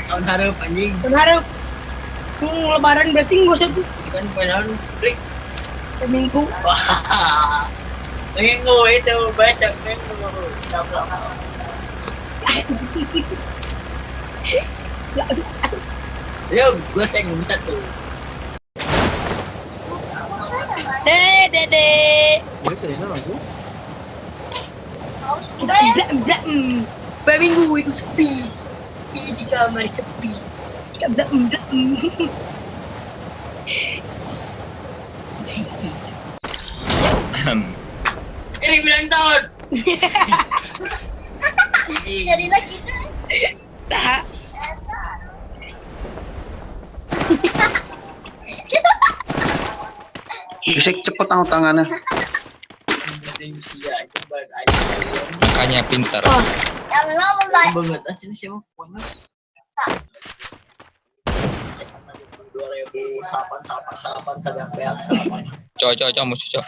Tahun harap anjing. Tahun harap. Lebaran berarti nggak usah sih. Sekarang padahal klik. Minggu. Wah. Minggu itu besok minggu. Ya, gue sayang bisa tuh. Dede. Gue sayang langsung. Minggu itu sepi di kamar sepi. Ini bilang tahun. Jadilah kita. Tak. Bisa cepet tangannya. Makanya pintar. Ya memang membaik. Banget aja siapa punya. Salapan kagak kayak salapan. Cocok musuh cok.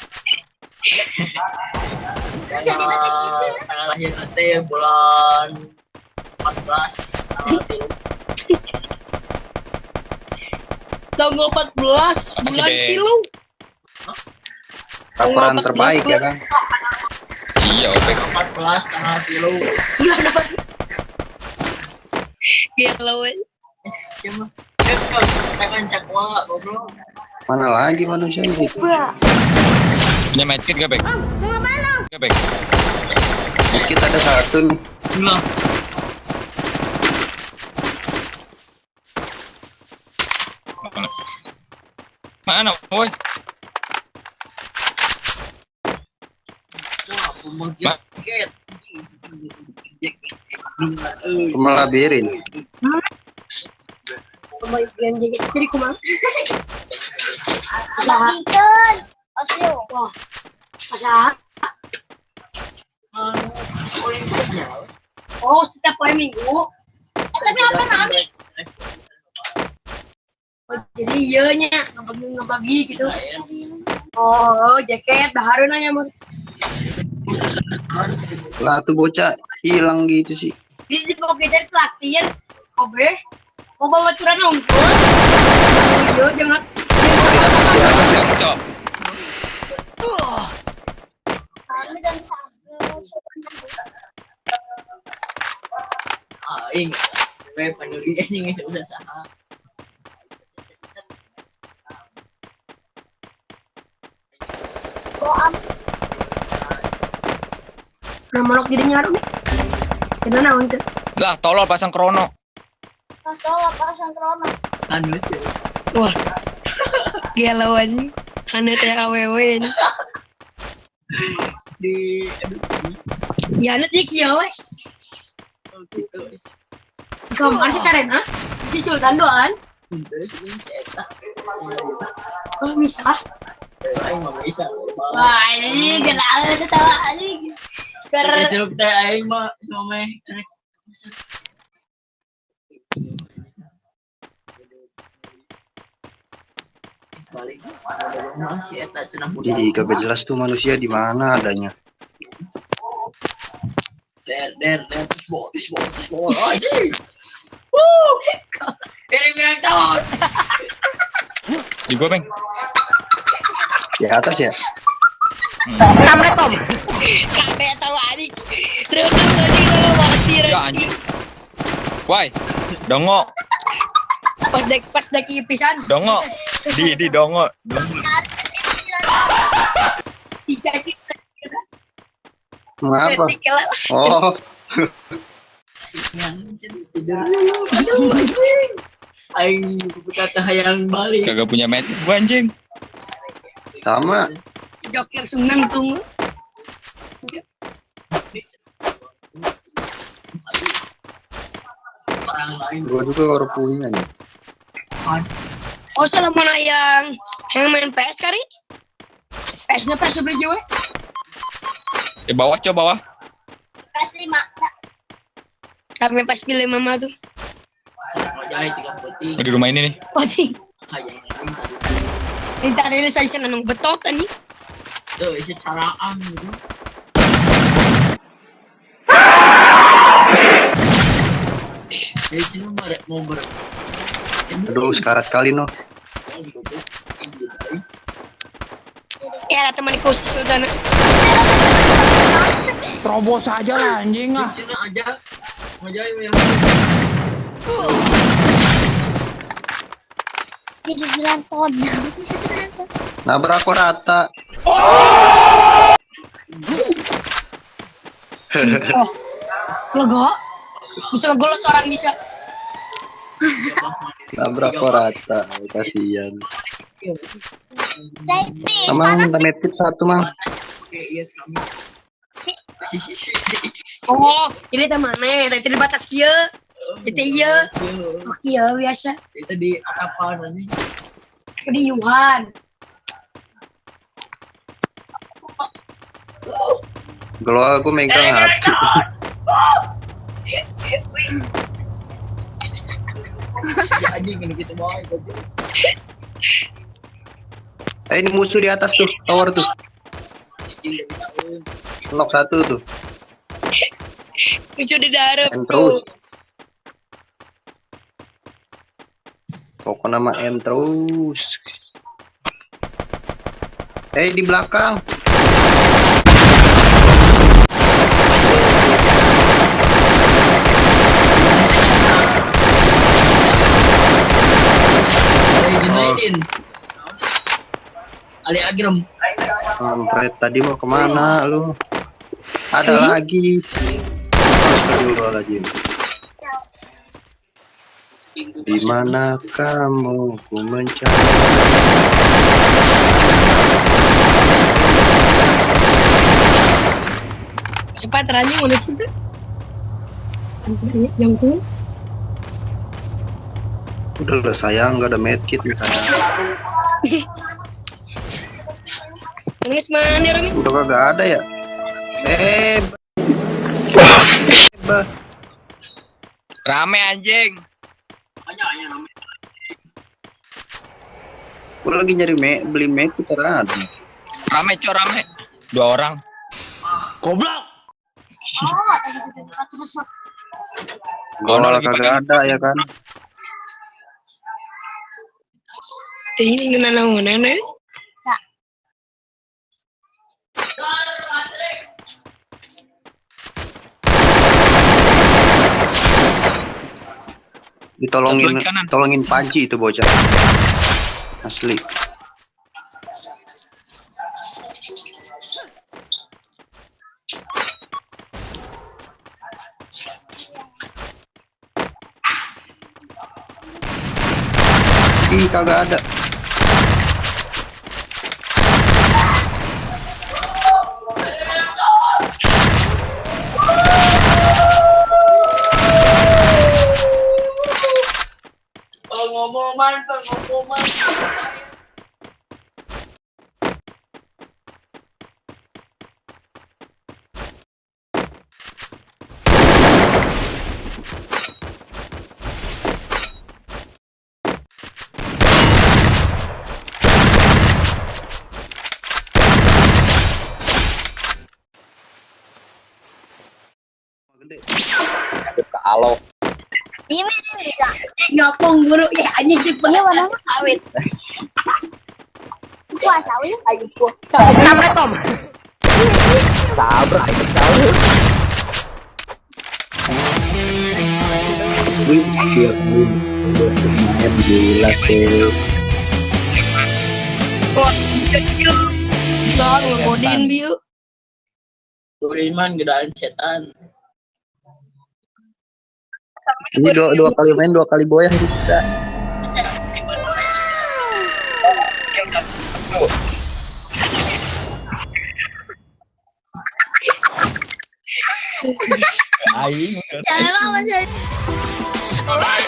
Tanggal lahir nanti bulan 14 Tanggal 14 bulan tilu. Laporan terbaik ya kan. Iya opek. 14 tanggal tilu. Bulan apa? Gelo. Siapa? Tangan cakwa goblok. Mana lagi manusia ini? Punya medkit gak Bek? Mau ngapain? Gak Bek? Kita ada satu nih. Enggak. Mana? Woi. Pemakai. Melabirin. Pembagian jaket jadi kumang. Bikin. Osio. Wah. Masa? Oh, setiap hari Minggu. Tapi apa nanti? Oh, jadi iya nya ngebagi gitu. Oh, jaket bahareun nya mah. Lah tuh bocah hilang gitu sih. Di pokoknya dari latihan kobe mau bawa curana unggul. Iya jangan Cok. Kami dan sambil. Aing. Gue peduli anjing sudah saha. Goam. nah monok jadi nyaru nih. Kena naon tuh? Lah tolol pasang krono. Pasal pasang krona. Anu aja. Wah. Gelo anjing. Anu teh awewe. Di aduh. Ya anu teh kieu we. Gitu. Kamar si Karena si Sultan doan. Terus ini saya Oh bisa. aing mah bisa. Wah ini gelaut tawa anjing. Besok teh aing mah sama balik masih eta cenah Jadi kagak jelas tuh manusia di mana adanya. der sport anjing. Ini bilang tahun. Di gua Beng. Di atas ya. Assalamualaikum. Kabeh tawa anjing. Terus anjing kalau mati. Ya anjing. Woi. Dongo. Pas dek pisan. Dongo. Di dongo. Tiga kita. Mengapa? Tiga lah. Oh, Yang tidur. Aing kata hayang balik. Kagak punya medkit gua anjing. sama. Jok langsung nangtung. Orang lain. Gua juga baru punya nih. Oh salah mana yang main PS kali? PS-nya PS beli we. Di bawah coba bawah. Kelas 5. Kami pas pilih mama tuh. Jahit 3 putih. Di rumah ini nih. Oh sih. Hayang Ini tadi saya senang betot tadi. tuh isi caraan gitu. Dari sini mau ber. Aduh, sekarat kali no. Ya ada temanku si Sultan. Terobos aja lah anjing ah. Cina aja. Mau jauh yang. Jadi bilang ton. Nabrak aku rata. Lega. Bisa ngegol seorang bisa. Nabrak aku rata. Kasihan. Tapi Sama minta medkit satu mang. Iya kami. Si. Oh, ini temannya. Tadi di batas kia. Itu iya. Oh iya biasa. Itu di apa nanti? Di Yuhan. Kalau aku megang hati. Ya anjing ini kita mau itu. Ini musuh di atas tuh, tower tuh. Cicing bisa. Knock satu tuh. Lucu di darat. M terus. Pokok nama M terus. Di belakang. Ali Junaidin. Ali Agrim. Kampret, tadi mau kemana lu? Ada lagi. Astagfirullahaladzim. Di mana kamu ku mencari? Siapa teranjing mana sih tuh? Yang pun. Udah lah sayang, nggak ada medkit nih sayang. Nangis mana Rami? Udah kagak ada ya? Bah. Rame anjing. Banyak yang namanya. Gue lagi nyari beli medkit ada. Rame cok rame. 2 orang. Goblok. oh, tadi kita terus. Kalau lagi kagak pegang. ada ya kan? Ini kenal mana nih? Ditolongin, Satu kanan. tolongin panci itu bocah. Asli. Ih, kagak ada. Pengumuman. Kalau Ini bisa. Ngapung guru ya anjing cepet warna sawit. Puasa wih. Ayo gua. Assalamualaikum. sabra itu sahur. Wih, siap nih. Udah gila sih. Bos, iya. Baru godin biu. Beriman gedaan setan. Ini dua kali main 2 kali boyah bisa. Aing. Jangan apa sih. Alright,